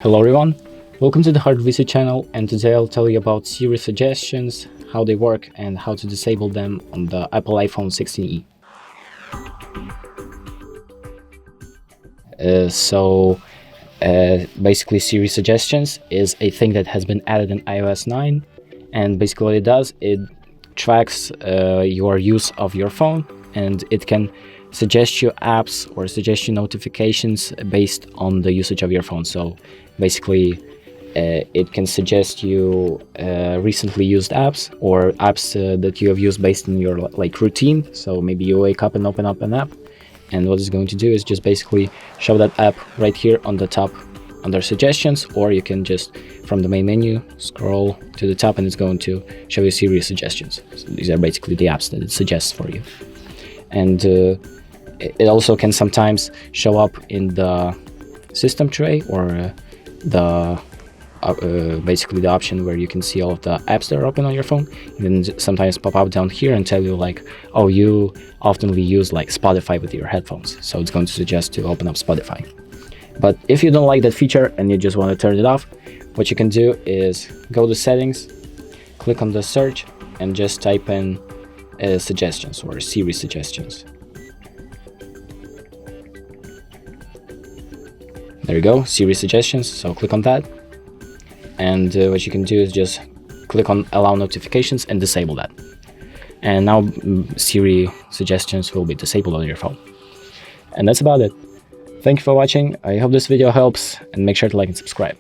Hello everyone, welcome to the HardReset channel, and today I'll tell you about Siri Suggestions, how they work and how to disable them on the Apple iPhone 16e. Basically Siri Suggestions is a thing that has been added in iOS 9, and basically what it does, it tracks your use of your phone, and it can suggest you apps or suggest you notifications based on the usage of your phone. So basically it can suggest you recently used apps or apps that you have used based on your routine. So maybe you wake up and open up an app, and what it's going to do is just basically show that app right here on the top under suggestions, or you can just from the main menu scroll to the top and it's going to show you Siri Suggestions. So these are basically the apps that it suggests for you. And it also can sometimes show up in the system tray or basically the option where you can see all of the apps that are open on your phone, and then sometimes pop up down here and tell you like, oh, you oftenly use like Spotify with your headphones, so it's going to suggest to open up Spotify. But if you don't like that feature and you just want to turn it off, what you can do is go to settings, click on the search and just type in suggestions or Siri Suggestions. There you go, Siri Suggestions. So click on that, and what you can do is just click on allow notifications and disable that. And now Siri Suggestions will be disabled on your phone. And that's about it. Thank you for watching. I hope this video helps, and make sure to like and subscribe.